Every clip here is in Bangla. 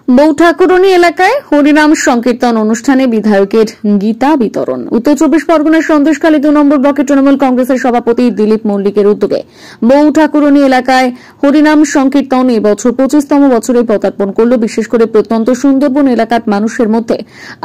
বৌঠাকুরনী এলাকায় হরিনাম সংকীর্তন অনুষ্ঠানে বিধায়কের গীতা বিতরণ। উত্তর চব্বিশ পরগনার সন্দেশখালী 2 নম্বর ব্লকের তৃণমূল কংগ্রেসের সভাপতি দিলীপ মল্লিকের উদ্যোগে বৌঠাকুরনী এলাকায় হরিনাম সংকীর্তন এবছর 25তম বছরে পদার্পণ করল। বিশেষ করে প্রত্যন্ত সুন্দরবন এলাকার মানুষের মধ্যে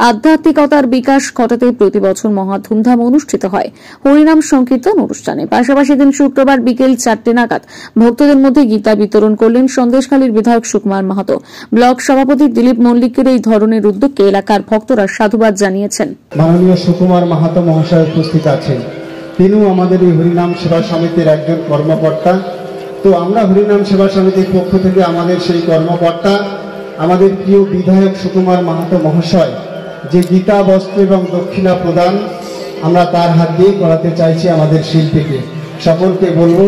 আধ্যাত্মিকতার বিকাশ ঘটাতে প্রতি বছর মহা ধুমধাম অনুষ্ঠিত হয় হরিনাম সংকীর্তন অনুষ্ঠানে। পাশাপাশি দিন শুক্রবার বিকেল 4টে নাগাদ ভক্তদের মধ্যে গীতা বিতরণ করলেন সন্দেশখালীর বিধায়ক সুকুমার মাহাতো। ব্লক সভাপতি দিলীপ মল্লিকের এই ধরনের উদ্যোগকে এলাকার ভক্তরা সাধুবাদ জানিয়েছেন। মাননীয় সুকুমার মাহাতো মহাশয় উপস্থিত আছেন, তিনিও আমাদের এই হরিনাম সেবা সমিতির একজন কর্মকর্তা। তো আমরা হরিনাম সেবা সমিতির পক্ষ থেকে আমাদের সেই কর্মকর্তা, আমাদের প্রিয় বিধায়ক সুকুমার মাহাতো মহাশয় যে গীতা বস্ত্র এবং দক্ষিণা প্রদান আমরা তার হাত দিয়ে করাতে চাইছি আমাদের শিল্পীকে। সকলকে বলবো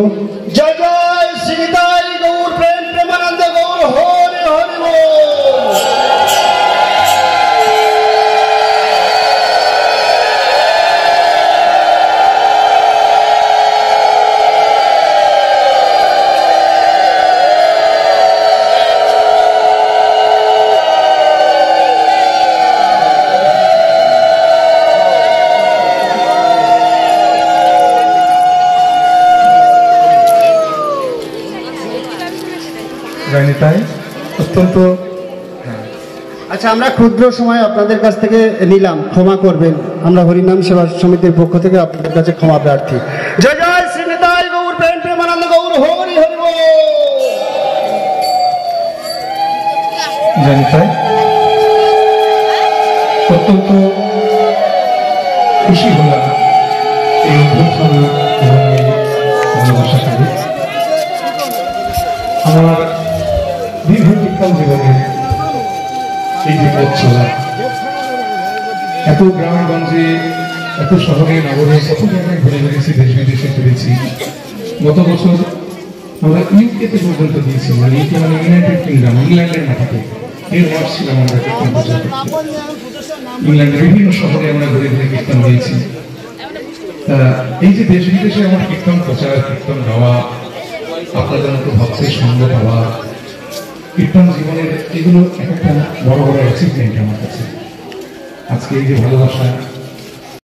জয় জয় শ্রী নিতাই গৌর প্রেম প্রেমানন্দ গৌর হরি হরি বল। অত্যন্ত আচ্ছা, আমরা ক্ষুদ্র সময় আপনাদের কাছ থেকে নিলাম, ক্ষমা করবেন। আমরা হরিনাম সেবা সমিতির পক্ষ থেকে আপনাদের কাছে ক্ষমা প্রার্থী। জয় জয় শ্রী নিতাই গৌর প্রেম প্রেমানন্দ গৌর হরি হরি বল। অত্যন্ত খুশি হলাম এই ভালোবাসা করে আমার দীর্ঘ কীর্তন জীবনের এই যে পথ চলা, এত গ্রামগঞ্জে, এত শহরে নগরে, কত জায়গায় ঘুরে বেড়েছি, দেশ বিদেশে ঘুরেছি। গত বছর আমরা ইউকেতে পর্যন্ত দিয়েছি, মানে ইউকে মানে ইউনাইটেড কিংডম, ইংল্যান্ডের মাটিতে এর ওয়ার্ড ছিলাম আমরা কীর্তন প্রচার করতে। ইংল্যান্ডের বিভিন্ন শহরে আমরা ঘুরে ঘুরে কীর্তন দিয়েছি। এই যে দেশ বিদেশে আমার কীর্তন প্রচার, কীর্তন গাওয়া, আপনাদের মতো ভক্তের সঙ্গ পাওয়া, কীর্তন জীবনের, এগুলো একটা বড় বড় অ্যাচিভমেন্ট আমার কাছে। আজকে এই যে ভালোবাসা